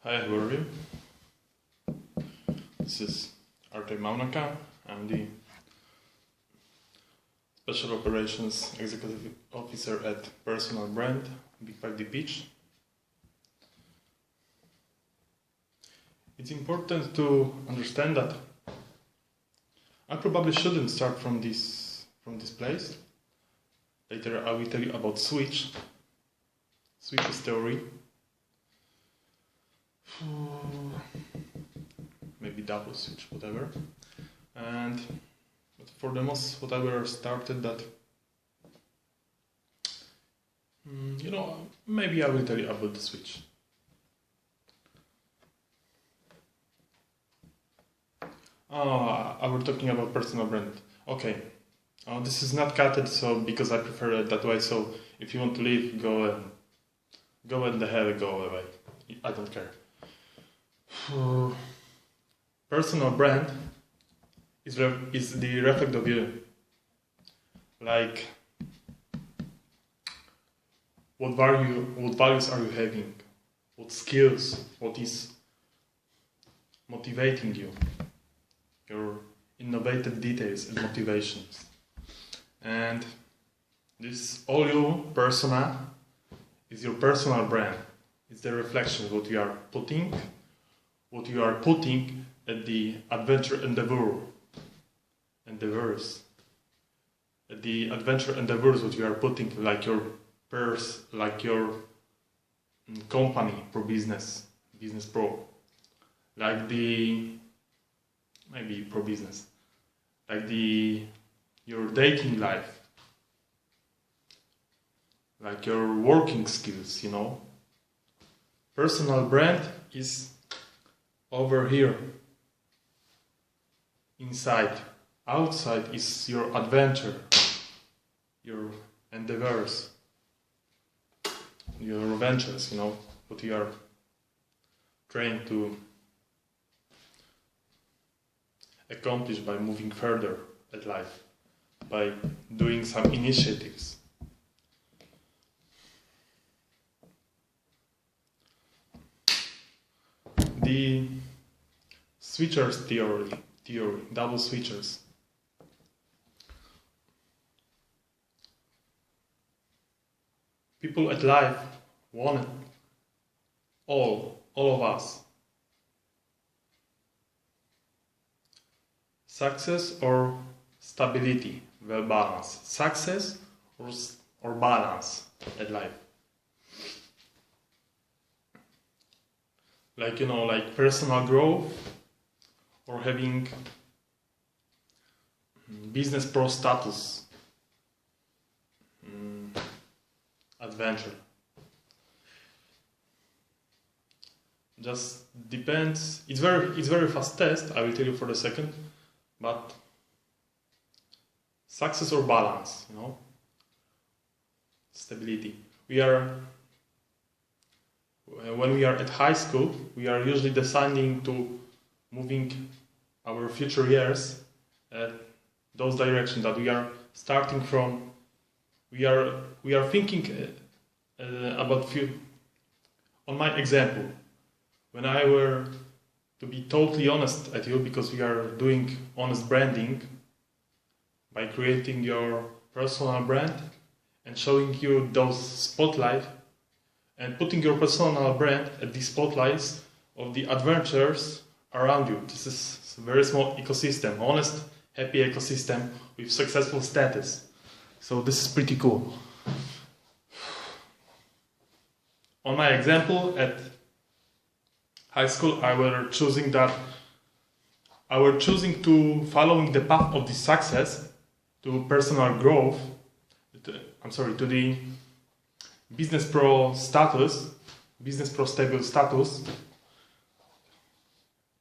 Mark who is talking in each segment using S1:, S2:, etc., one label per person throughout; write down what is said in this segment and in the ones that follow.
S1: Hi, how are you? This is Artej Maunaka. I'm the Special Operations Executive Officer at Personal Brand, Big 5D Pitch. It's important to understand that I probably shouldn't start from this place. Later I will tell you about Switch's theory. Maybe double switch, whatever. But for the most, whatever started that, maybe I will tell you about the switch. I was talking about personal brand. Okay. This is not cutted, so because I prefer it that way. So if you want to leave, go and the hell, go away. I don't care. Personal brand is the reflect of you. Like, what values are you having? What skills? What is motivating you? Your innovative details and motivations. And this all you persona is your personal brand. It's the reflection of what you are putting at the adventure endeavors, at the adventure endeavors what you are putting, like your purse, like your company pro business pro, like maybe pro business, like your dating life, like your working skills, Personal brand is over here, inside. Outside is your adventure, your endeavors, your ventures, what you are trying to accomplish by moving further at life, by doing some initiatives. The switchers theory, double switchers. People at life want all of us. Success or stability, well balanced. Success or balance at life. Like personal growth or having business pro status, adventure. Just depends. It's very fast test. I will tell you for a second, but success or balance, stability. When we are at high school, we are usually deciding to moving our future years at those directions that we are starting from. We are thinking about few. On my example, when I were to be totally honest at you, because we are doing honest branding by creating your personal brand and showing you those spotlight. And putting your personal brand at the spotlights of the adventures around you. This is a very small ecosystem, honest, happy ecosystem with successful status. So this is pretty cool. On my example, at high school, I were choosing to following the path of the success to personal growth. To the business pro stable status.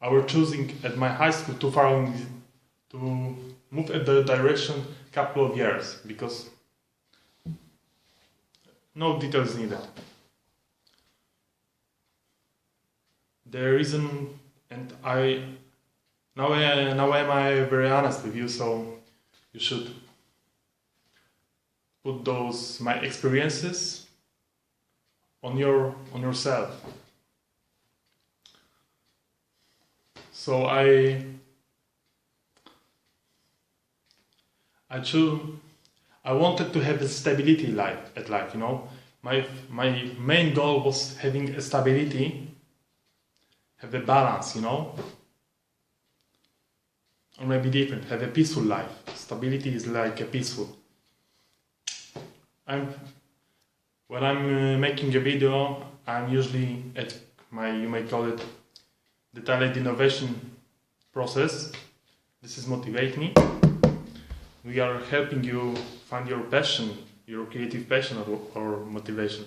S1: I was choosing at my high school to move at the direction couple of years, because no details needed. The reason, and now am I very honest with you, so you should put my experiences on yourself. So I wanted to have a stability at life, you know. My main goal was having a stability, have a balance, you know. Or maybe different, have a peaceful life. Stability is like a peaceful. When I'm making a video, I'm usually at my, you may call it, detailed innovation process. This is motivate me. We are helping you find your passion, your creative passion or motivation.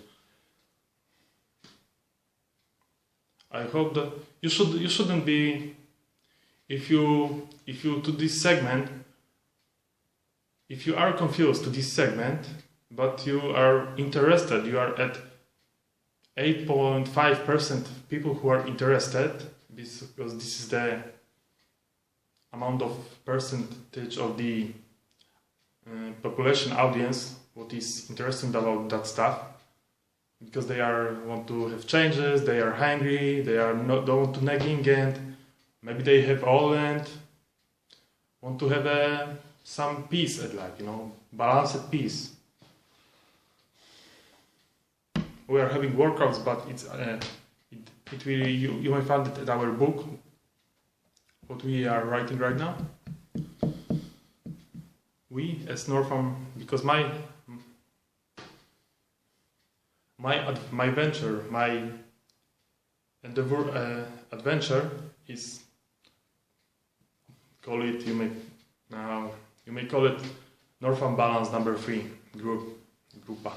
S1: I hope that you shouldn't be, if you to this segment, if you are confused to this segment, but you are interested, you are at 8.5% people who are interested, because this is the amount of percentage of the population audience what is interesting about that stuff, because they want to have changes, they are hungry, they are don't want to nagging, and maybe they have all and want to have some peace at life, you know, balanced peace. We are having workouts, but it will, you may find it at our book, what we are writing right now. We as Northam, because my venture, my endeavor, adventure is, call it, you may call it Northam Balance number 3 grupa.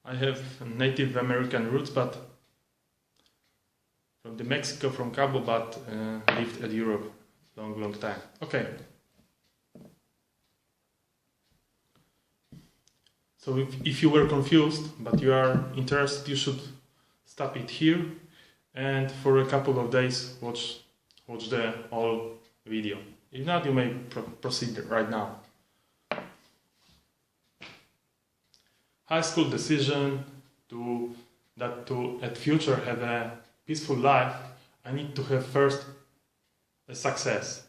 S1: I have Native American roots, but from the Mexico, from Cabo, but lived at Europe long time. Okay. So if you were confused, but you are interested, you should stop it here, and for a couple of days watch the whole video. If not, you may proceed right now. High school decision to at future have a peaceful life, I need to have first a success.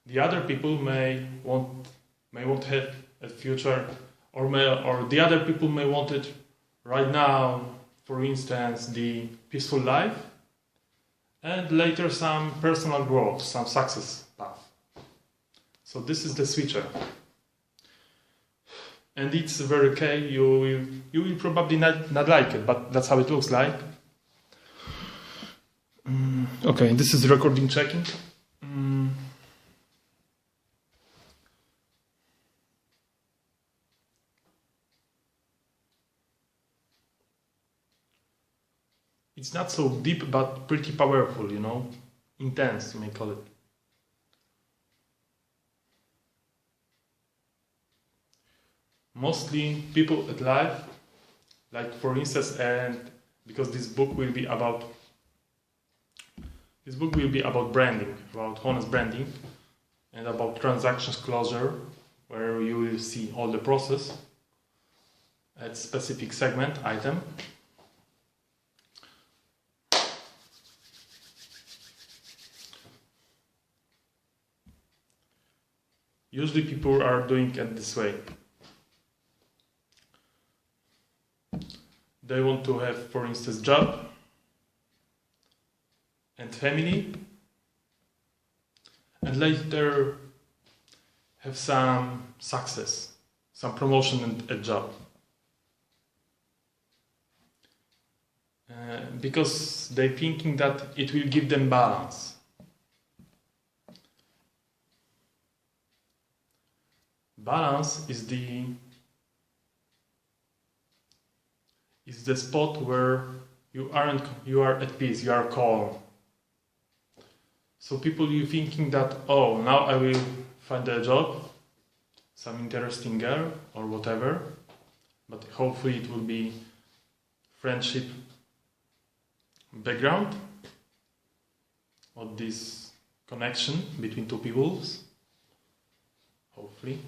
S1: The other people may want have a future, or the other people may want it right now, for instance, the peaceful life, and later some personal growth, some success path. So this is the switcher. And it's very okay, you will probably not like it, but that's how it looks like. Okay, this is recording checking. It's not so deep, but pretty powerful, you know, intense, you may call it. Mostly people at life, like for instance, and because this book will be about branding, about honest branding, and about transactions closure, where you will see all the process at specific segment item. Usually people are doing it this way. They want to have, for instance, job and family, and later have some success, some promotion at job. Because they're thinking that it will give them balance. Balance is the spot where you are at peace, you are calm. So people, you thinking that, oh, now I will find a job, some interesting girl or whatever, but hopefully it will be friendship background, or this connection between two peoples, hopefully.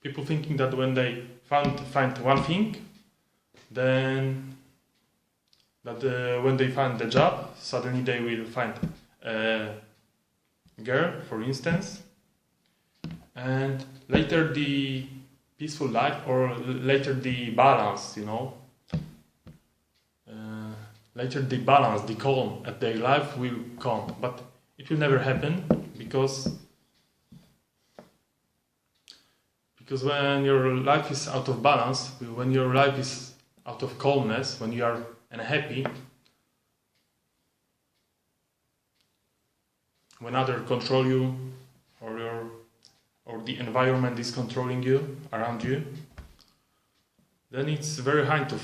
S1: people thinking that when they find one thing, then when they find the job, suddenly they will find a girl, for instance, and later the peaceful life, or later the balance, later the balance, the calm at their life will come, but it will never happen because when your life is out of balance, when your life is out of calmness, when you are unhappy, when others control you, or the environment is controlling you around you, then it's very hard to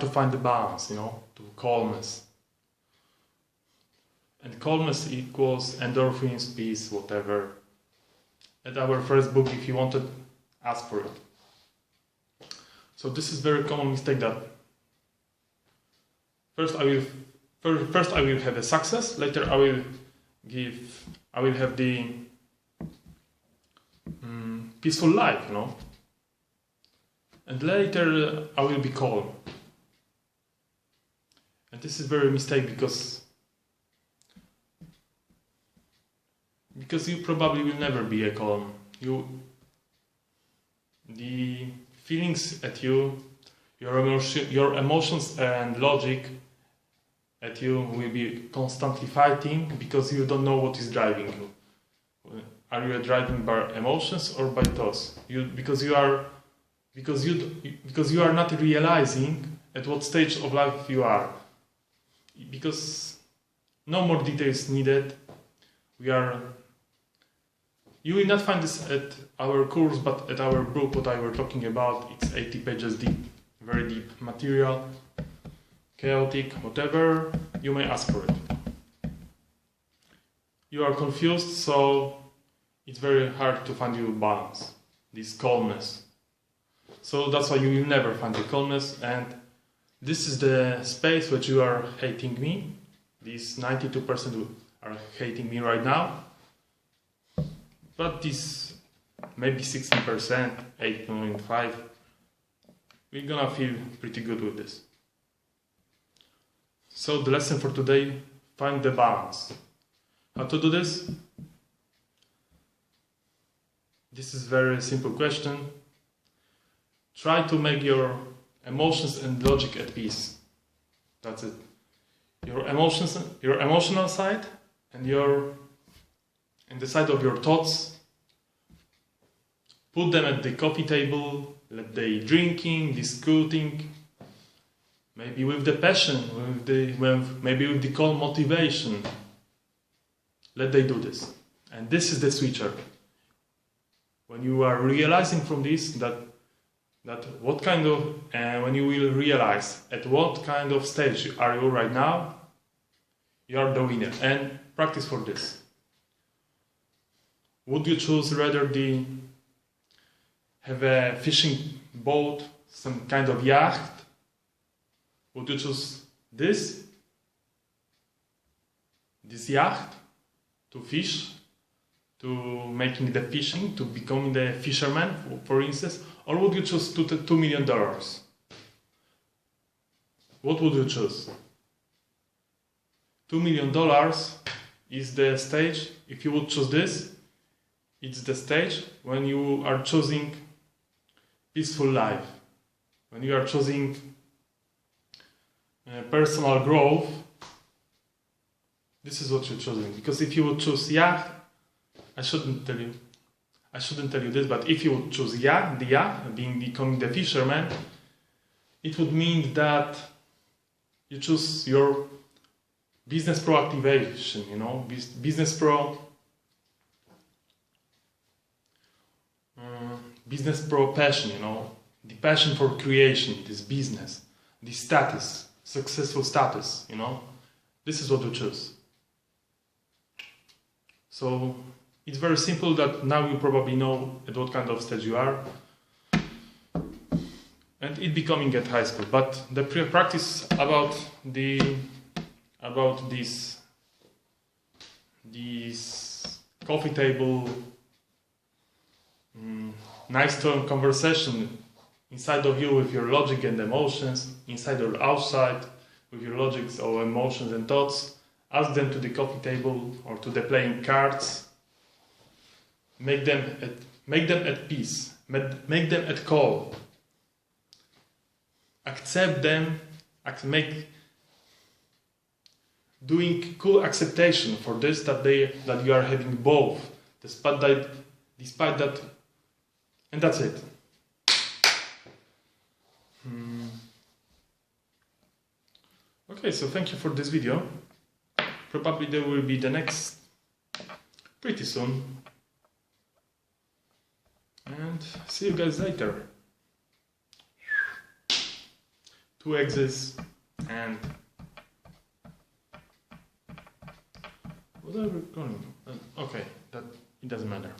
S1: find the balance, to calmness. And calmness equals endorphins, peace, whatever. At our first book, if you want to ask for it. So this is very common mistake that first I will have a success, later I will have the peaceful life, and later I will be calm. And this is very mistake because you probably will never be a calm. The feelings at you, your emotions and logic at you will be constantly fighting because you don't know what is driving you. Are you driving by emotions or by thoughts? Because you are not realizing at what stage of life you are. Because no more details needed. You will not find this at our course, but at our book, what I were talking about, it's 80 pages deep, very deep material, chaotic, whatever, you may ask for it. You are confused, so it's very hard to find your balance, this calmness. So that's why you will never find the calmness, and this is the space which you are hating me. These 92% are hating me right now. But this maybe 16%, 8.5, we're gonna feel pretty good with this. So the lesson for today, find the balance. How to do this? This is a very simple question. Try to make your emotions and logic at peace. That's it. Your emotions, your emotional side, and the side of your thoughts. Put them at the coffee table. Let they drinking, discussing. Maybe with the passion, maybe with the calm motivation. Let they do this. And this is the switcher. When you are realizing from this when you will realize at what kind of stage are you right now, you are the winner. And practice for this. Would you choose rather have a fishing boat, some kind of yacht? Would you choose this yacht to fish, to making the fishing, to becoming the fisherman, for instance, or would you choose $2 million? What would you choose? $2 million is the stage. If you would choose this, it's the stage when you are choosing peaceful life, when you are choosing personal growth. This is what you're choosing. Because if you would choose yacht, I shouldn't tell you this, but if you would choose yacht, becoming the fisherman, it would mean that you choose your business pro activation, business pro passion, the passion for creation, this business, this status, successful status, this is what you choose. So it's very simple that now you probably know at what kind of stage you are, and it becoming at high school. But the practice about this coffee table nice tone conversation inside of you with your logic and emotions, inside or outside with your logics or emotions and thoughts. Ask them to the coffee table or to the playing cards. Make them at peace. Make them at call. Accept them. Doing cool acceptation for this that you are having both, despite that, and that's it. Okay, so thank you for this video. Probably there will be the next pretty soon. And see you guys later. 2 exits and whatever going. Okay, that it doesn't matter.